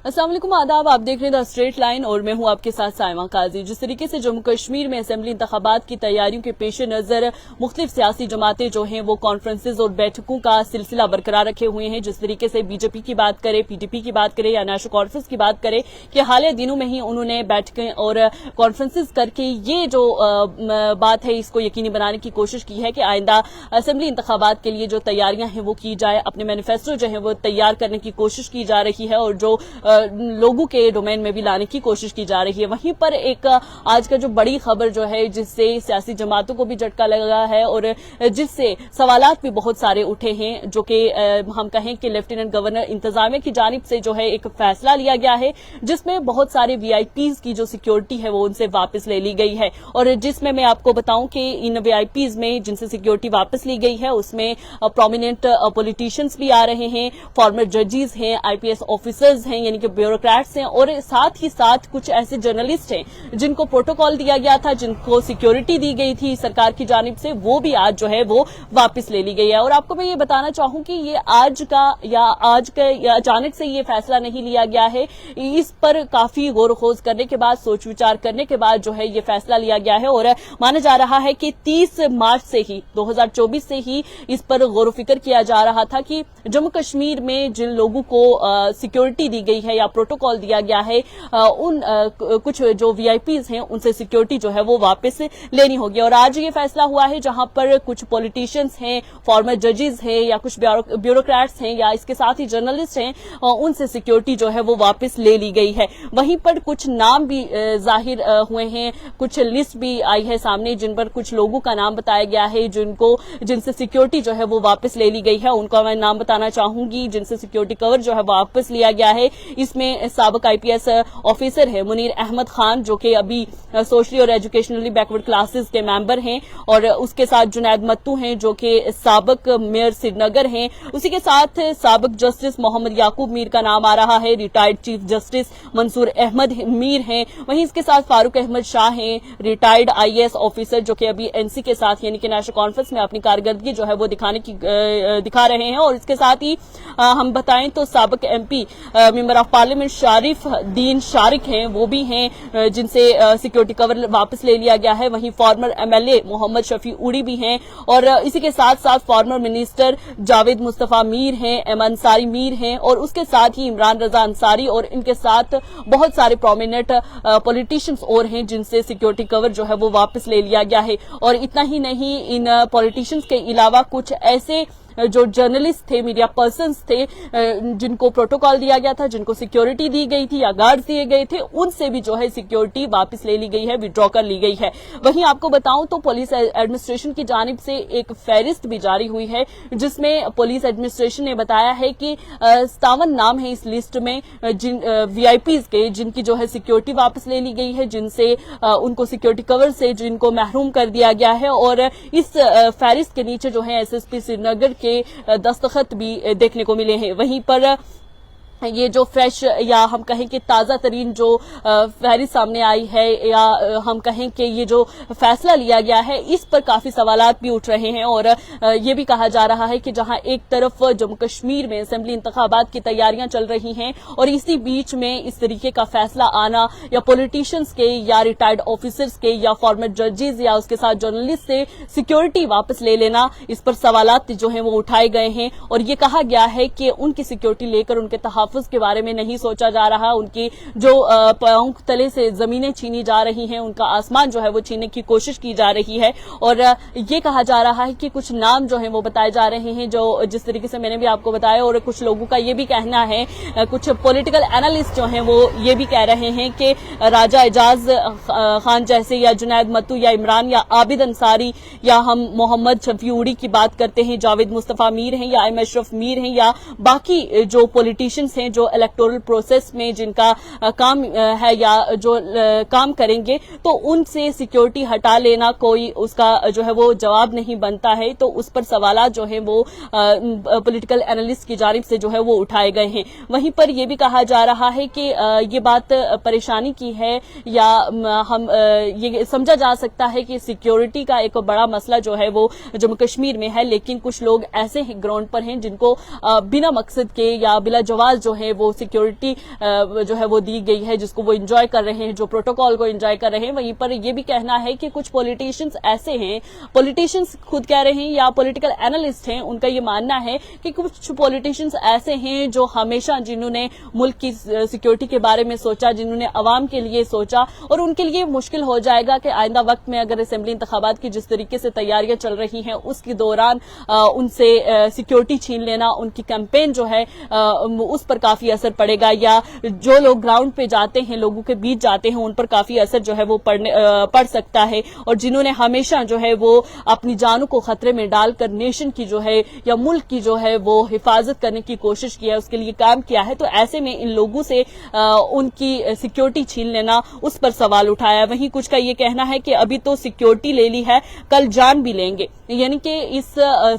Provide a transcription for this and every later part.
अस्सलाम वालेकुम, आदाब। आप देख रहे हैं द स्ट्रेट लाइन और मैं हूं आपके साथ साइमा काजी। जिस तरीके से जम्मू कश्मीर में असेंबली इंतखाबात की तैयारियों के पेश नजर मुख्तलिफ सियासी जमातें जो हैं वो कॉन्फ्रेंसेज और बैठकों का सिलसिला बरकरार रखे हुए हैं। जिस तरीके से बीजेपी की बात करें, पीडीपी की बात करें या नेशनल कॉन्फ्रेंस की बात करें कि हालिया दिनों में ही उन्होंने बैठकें और कॉन्फ्रेंसेज करके ये जो बात है इसको यकीनी बनाने की कोशिश की है कि आइंदा असेंबली इंतखाबात के लिए जो तैयारियां हैं वो की जाए, अपने मैनिफेस्टो जो है वो तैयार करने की कोशिश की जा रही है और जो लोगों के डोमेन में भी लाने की कोशिश की जा रही है। वहीं पर एक आज का जो बड़ी खबर जो है जिससे सियासी जमातों को भी झटका लगा है और जिससे सवालात भी बहुत सारे उठे हैं, जो कि हम कहें कि लेफ्टिनेंट गवर्नर इंतजामिया की जानिब से जो है एक फैसला लिया गया है जिसमें बहुत सारे वीआईपीज की जो सिक्योरिटी है वो उनसे वापस ले ली गई है। और जिसमें मैं आपको बताऊं कि इन वीआईपीज में जिनसे सिक्योरिटी वापस ली गई है उसमें प्रोमिनेंट पॉलिटिशियंस भी आ रहे हैं, फॉर्मर जजेस हैं, आईपीएस ऑफिसर्स हैं यानी कि ब्यूरोक्रेट्स हैं और साथ ही साथ कुछ ऐसे जर्नलिस्ट हैं जिनको प्रोटोकॉल दिया गया था, जिनको सिक्योरिटी दी गई थी सरकार की जानिब से, वो भी आज जो है वो वापस ले ली गई है। और आपको मैं ये बताना चाहूं कि ये आज का या अचानक से ये फैसला नहीं लिया गया है, इस पर काफी गौर खोज करने के बाद, सोच विचार करने के बाद जो है ये फैसला लिया गया है। और माना जा रहा है कि 30 मार्च से ही 2024 से ही इस पर गौर फिक्र किया जा रहा था कि जम्मू कश्मीर में जिन लोगों को सिक्योरिटी दी गई है या प्रोटोकॉल दिया गया है उन कुछ जो वीआईपीज हैं उनसे सिक्योरिटी जो है वो वापस लेनी होगी। और आज ये फैसला हुआ है जहां पर कुछ पॉलिटिशियंस हैं, फॉर्मर जजेस हैं या कुछ ब्यूरोक्रेट्स हैं या इसके साथ ही जर्नलिस्ट हैं, उनसे सिक्योरिटी जो है वो वापस ले ली गई है। वहीं पर कुछ नाम भी जाहिर हुए हैं, कुछ लिस्ट भी आई है सामने जिन पर कुछ लोगों का नाम बताया गया है जिनसे सिक्योरिटी जो है वो वापस ले ली गई है। उनका मैं नाम बताना चाहूंगी जिनसे सिक्योरिटी कवर जो है वापस लिया गया है। इसमें साबिक आईपीएस ऑफिसर है मुनीर अहमद खान जो कि अभी सोशली और एजुकेशनली बैकवर्ड क्लासेस के मेंबर हैं, और उसके साथ जुनैद मत्तू हैं जो कि साबिक मेयर श्रीनगर हैं। उसी के साथ साबिक जस्टिस मोहम्मद याकूब मीर का नाम आ रहा है, retired chief justice Mansoor Ahmed Mir हैं। वहीं इसके साथ फारूक अहमद शाह हैं, रिटायर्ड आईएएस ऑफिसर जो कि अभी एनसी के साथ यानी कि नेशनल कॉन्फ्रेंस में अपनी कारकर्दगी जो है वो दिखा रहे हैं। और इसके साथ ही हम बताएं तो साबिक MP member of parliament Sharif दीन शारिक हैं, वो भी हैं जिनसे सिक्योरिटी कवर वापस ले लिया गया है। वहीं फॉर्मर एमएलए मोहम्मद शफी उड़ी भी हैं और इसी के साथ साथ फॉर्मर मिनिस्टर जावेद मुस्तफा मीर हैं, एम अंसारी मीर हैं और उसके साथ ही इमरान रजा अंसारी और इनके साथ बहुत सारे प्रोमिनेंट पॉलिटिशियंस और हैं जिनसे सिक्योरिटी कवर जो है वो वापस ले लिया गया है। और इतना ही नहीं, इन पॉलिटिशियंस के अलावा कुछ ऐसे जो जर्नलिस्ट थे, मीडिया पर्सन्स थे जिनको प्रोटोकॉल दिया गया था, जिनको सिक्योरिटी दी गई थी या गार्ड्स दिए गए थे, उनसे भी जो है सिक्योरिटी वापस ले ली गई है, विड्रॉ कर ली गई है। वहीं आपको बताऊं तो पुलिस एडमिनिस्ट्रेशन की जानिब से एक फहरिस्त भी जारी हुई है जिसमें पुलिस एडमिनिस्ट्रेशन ने बताया है कि 57 नाम है इस लिस्ट में जिन वीआईपीज के जिनकी जो है सिक्योरिटी वापस ले ली गई है, जिनसे उनको सिक्योरिटी कवर से जिनको महरूम कर दिया गया है। और इस फहरिस्त के नीचे जो है एसएसपी श्रीनगर के दस्तखत भी देखने को मिले हैं। वहीं पर ये जो फ्रेश या हम कहें कि ताजा तरीन जो फहरिस्त सामने आई है या हम कहें कि ये जो फैसला लिया गया है इस पर काफी सवालात भी उठ रहे हैं। और ये भी कहा जा रहा है कि जहां एक तरफ जम्मू कश्मीर में असेंबली इंतखाबात की तैयारियां चल रही हैं और इसी बीच में इस तरीके का फैसला आना या पॉलिटिशियंस के या रिटायर्ड ऑफिसर्स के या फॉर्मर जजेस या उसके साथ जर्नलिस्ट से सिक्योरिटी वापस ले लेना, इस पर सवालात जो हैं वो उठाए गए हैं। और ये कहा गया है कि उनकी सिक्योरिटी लेकर उनके तहफ़्फ़ुज़ के बारे में नहीं सोचा जा रहा, उनकी जो पांव तले से जमीनें छीनी जा रही हैं, उनका आसमान जो है वो छीनने की कोशिश की जा रही है। और ये कहा जा रहा है कि कुछ नाम जो है वो बताए जा रहे हैं जो जिस तरीके से मैंने भी आपको बताया। और कुछ लोगों का ये भी कहना है, कुछ पॉलिटिकल एनालिस्ट जो हैं वो ये भी कह रहे हैं कि राजा एजाज खान जैसे या जुनैद मत्तू या इमरान या आबिद अंसारी या हम मोहम्मद शफी उड़ी की बात करते हैं, जावेद मुस्तफा मीर हैं या एम अशरफ मीर हैं या बाकी जो पॉलिटिशियंस हैं जो इलेक्टोरल प्रोसेस में जिनका काम है या जो काम करेंगे, तो उनसे सिक्योरिटी हटा लेना कोई उसका जो है वो जवाब नहीं बनता है। तो उस पर सवालात जो है वो पॉलिटिकल एनालिस्ट की जानिब से जो है वो उठाए गए हैं। वहीं पर यह भी कहा जा रहा है कि ये बात परेशानी की है या हम ये समझा जा सकता है कि सिक्योरिटी का एक बड़ा मसला जो है वो जम्मू कश्मीर में है, लेकिन कुछ लोग ऐसे ग्राउंड पर हैं जिनको बिना मकसद के या बिला जवाब जो है वो सिक्योरिटी जो है वो दी गई है, जिसको वो इंजॉय कर रहे हैं, जो प्रोटोकॉल को इंजॉय कर रहे हैं। वहीं पर ये भी कहना है कि कुछ पॉलिटिशियंस ऐसे हैं, पॉलिटिशियंस खुद कह रहे हैं या पॉलिटिकल एनालिस्ट हैं, उनका ये मानना है कि कुछ पॉलिटिशियंस ऐसे हैं जो हमेशा, जिन्होंने मुल्क की सिक्योरिटी के बारे में सोचा, जिन्होंने अवाम के लिए सोचा, और उनके लिए मुश्किल हो जाएगा कि आइंदा वक्त में अगर असेंबली इंतखाबात की जिस तरीके से तैयारियां चल रही हैं उसके दौरान उनसे सिक्योरिटी छीन लेना, उनकी कैंपेन जो है उस पर काफी असर पड़ेगा, या जो लोग ग्राउंड पे जाते हैं, लोगों के बीच जाते हैं, उन पर काफी असर जो है वो पड़ सकता है। और जिन्होंने हमेशा जो है वो अपनी जानों को खतरे में डालकर नेशन की जो है या मुल्क की जो है वो हिफाजत करने की कोशिश की है, उसके लिए काम किया है, तो ऐसे में इन लोगों से उनकी सिक्योरिटी छीन लेना, उस पर सवाल उठाया। वहीं कुछ का ये कहना है कि अभी तो सिक्योरिटी ले ली है, कल जान भी लेंगे। यानी कि इस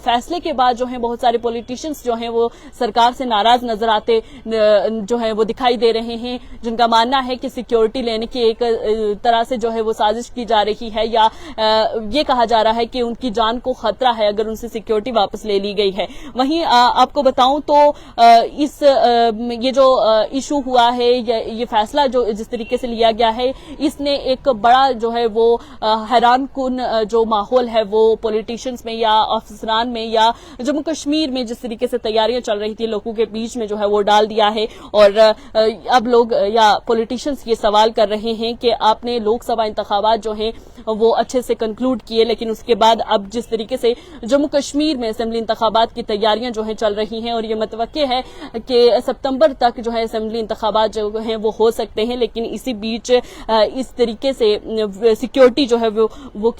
फैसले के बाद जो है बहुत सारे पॉलिटिशियंस जो हैं वो सरकार से नाराज नजर आते जो है वो दिखाई दे रहे हैं, जिनका मानना है कि सिक्योरिटी लेने की एक तरह से जो है वो साजिश की जा रही है, या ये कहा जा रहा है कि उनकी जान को खतरा है अगर उनसे सिक्योरिटी वापस ले ली गई है। वहीं आपको बताऊं तो ये जो इशू हुआ है, ये फैसला जो जिस तरीके से लिया गया है, इसने एक बड़ा जो है वो हैरान कुन जो माहौल है वो पॉलिटिशियंस में या अफसरान में या जम्मू कश्मीर में जिस तरीके से तैयारियां चल रही थी लोगों के बीच में जो है वो डाल दिया है। और अब लोग या पॉलिटिशियंस ये सवाल कर रहे हैं कि आपने लोकसभा इंतखाबात जो हैं वो अच्छे से कंक्लूड किए, लेकिन उसके बाद अब जिस तरीके से जम्मू कश्मीर में असेंबली इंतखाबात की तैयारियां जो है चल रही हैं, और ये मतवक्के है कि सितंबर तक जो है असेंबली इंतखाबात जो हैं वो हो सकते हैं, लेकिन इसी बीच इस तरीके से सिक्योरिटी जो है वो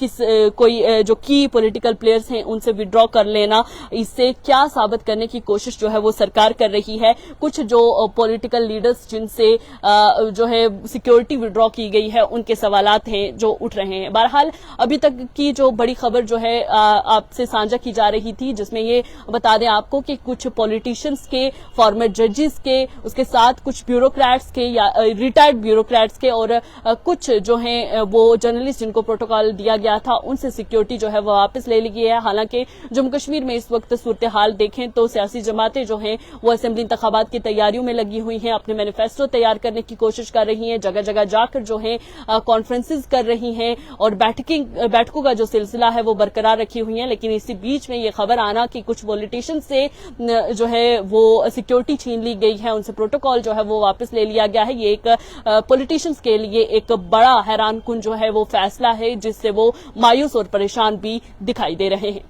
कोई जो की पॉलिटिकल प्लेयर्स हैं उनसे विड्रॉ कर लेना, इससे क्या साबित करने की कोशिश जो है वो सरकार कर रही है। कुछ जो पॉलिटिकल लीडर्स जिनसे जो है सिक्योरिटी विड्रॉ की गई है उनके सवालात हैं जो उठ रहे हैं। बहरहाल अभी तक की जो बड़ी खबर जो है आपसे साझा की जा रही थी, जिसमें ये बता दें आपको कि कुछ पॉलिटिशियंस के, फॉर्मर जजेस के, उसके साथ कुछ ब्यूरोक्रेट्स के या रिटायर्ड ब्यूरोक्रेट्स के, और कुछ जो हैं वो जर्नलिस्ट जिनको प्रोटोकॉल दिया गया था उनसे सिक्योरिटी जो है वो वापस ले ली गई है। हालांकि जम्मू कश्मीर में इस वक्त सूरत हाल देखें तो सियासी जमातें जो हैं वो असेंबली इंतखाबात की तैयारियों में लगी हुई हैं, अपने मैनिफेस्टो तैयार करने की कोशिश कर रही हैं, जगह जगह जाकर जो है कॉन्फ्रेंसेस कर रही हैं और बैठकों का जो सिलसिला है वो बरकरार रखी हुई है। लेकिन इसी बीच में ये खबर आना कि कुछ पॉलिटिशियन से जो है वो सिक्योरिटी छीन ली गई है, उनसे प्रोटोकॉल जो है वो वापस ले लिया गया है, ये एक पॉलिटिशियंस के लिए एक बड़ा हैरान कुन जो है वो फैसला है, जिससे वो मायूस और परेशान भी दिखाई दे रहे हैं।